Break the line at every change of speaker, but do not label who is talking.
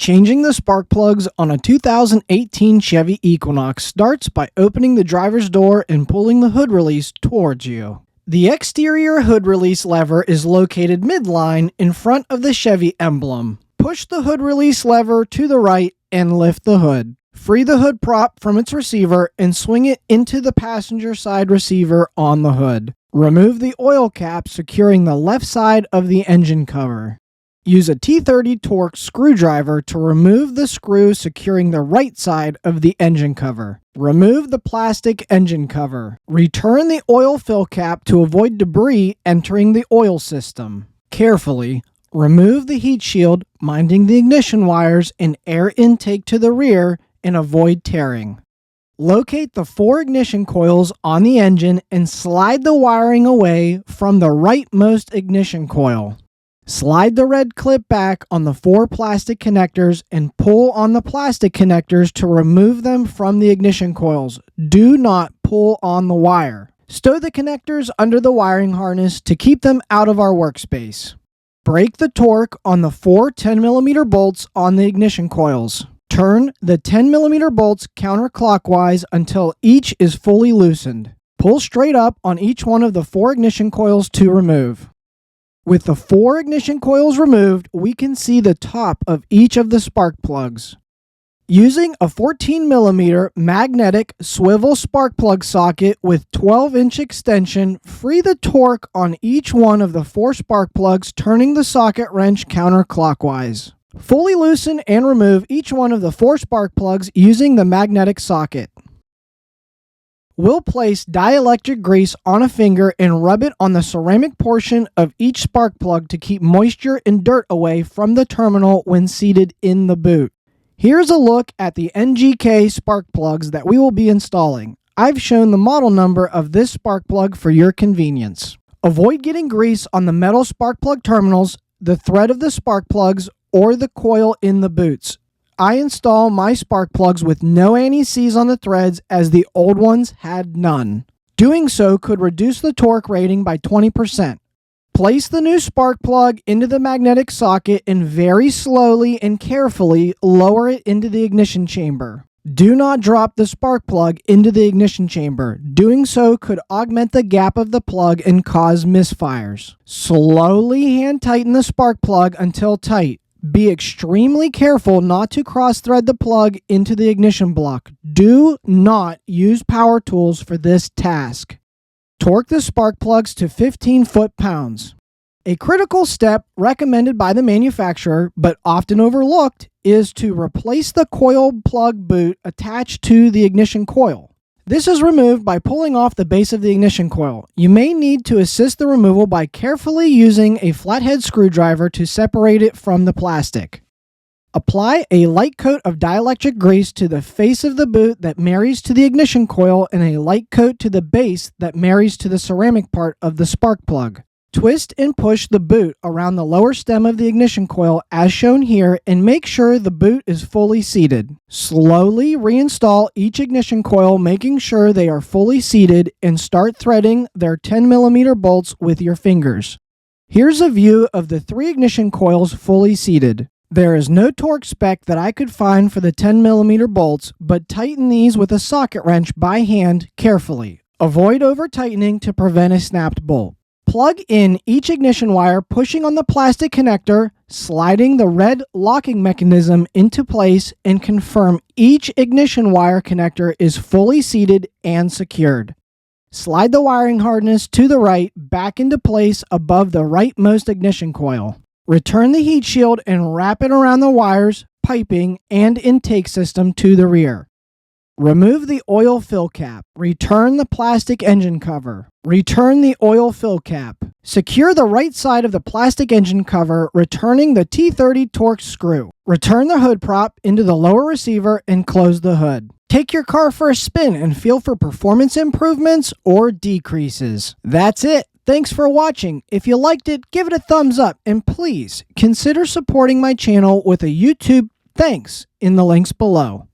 Changing the spark plugs on a 2018 Chevy Equinox starts by opening the driver's door and pulling the hood release towards you. The exterior hood release lever is located midline in front of the Chevy emblem. Push the hood release lever to the right and lift the hood. Free the hood prop from its receiver and swing it into the passenger side receiver on the hood. Remove the oil cap securing the left side of the engine cover. Use a T30 Torx screwdriver to remove the screw securing the right side of the engine cover. Remove the plastic engine cover. Return the oil fill cap to avoid debris entering the oil system. Carefully remove the heat shield, minding the ignition wires and air intake to the rear and avoid tearing. Locate the 4 ignition coils on the engine and slide the wiring away from the rightmost ignition coil. Slide the red clip back on the 4 plastic connectors and pull on the plastic connectors to remove them from the ignition coils. Do not pull on the wire. Stow the connectors under the wiring harness to keep them out of our workspace. Break the torque on the 4 10mm bolts on the ignition coils. Turn the 10mm bolts counterclockwise until each is fully loosened. Pull straight up on each one of the 4 ignition coils to remove. With the 4 ignition coils removed, we can see the top of each of the spark plugs. Using a 14mm magnetic swivel spark plug socket with 12-inch extension, free the torque on each one of the 4 spark plugs, turning the socket wrench counterclockwise. Fully loosen and remove each one of the 4 spark plugs using the magnetic socket. We'll place dielectric grease on a finger and rub it on the ceramic portion of each spark plug to keep moisture and dirt away from the terminal when seated in the boot. Here's a look at the Ngk Spark Plugs that we will be installing. I've shown the model number of this spark plug for your convenience. Avoid getting grease on the metal spark plug terminals, the thread of the spark plugs, or the coil in the boots. I install my spark plugs with no anti-seize on the threads as the old ones had none. Doing so could reduce the torque rating by 20%. Place the new spark plug into the magnetic socket and very slowly and carefully lower it into the ignition chamber. Do not drop the spark plug into the ignition chamber. Doing so could augment the gap of the plug and cause misfires. Slowly hand tighten the spark plug until tight. Be extremely careful not to cross-thread the plug into the ignition block. Do not use power tools for this task. Torque the spark plugs to 15 foot-pounds. A critical step recommended by the manufacturer, but often overlooked, is to replace the coil plug boot attached to the ignition coil. This is removed by pulling off the base of the ignition coil. You may need to assist the removal by carefully using a flathead screwdriver to separate it from the plastic. Apply a light coat of dielectric grease to the face of the boot that marries to the ignition coil and a light coat to the base that marries to the ceramic part of the spark plug. Twist and push the boot around the lower stem of the ignition coil as shown here and make sure the boot is fully seated. Slowly reinstall each ignition coil, making sure they are fully seated, and start threading their 10mm bolts with your fingers. Here's a view of the 3 ignition coils fully seated. There is no torque spec that I could find for the 10mm bolts, but tighten these with a socket wrench by hand carefully. Avoid over-tightening to prevent a snapped bolt. Plug in each ignition wire, pushing on the plastic connector, sliding the red locking mechanism into place, and confirm each ignition wire connector is fully seated and secured. Slide the wiring harness to the right back into place above the rightmost ignition coil. Return the heat shield and wrap it around the wires, piping, and intake system to the rear. Remove the oil fill cap. Return the plastic engine cover. Return the oil fill cap. Secure the right side of the plastic engine cover, returning the T30 Torx screw. Return the hood prop into the lower receiver and close the hood. Take your car for a spin and feel for performance improvements or decreases. That's it. Thanks for watching. If you liked it, give it a thumbs up and please consider supporting my channel with a YouTube thanks in the links below.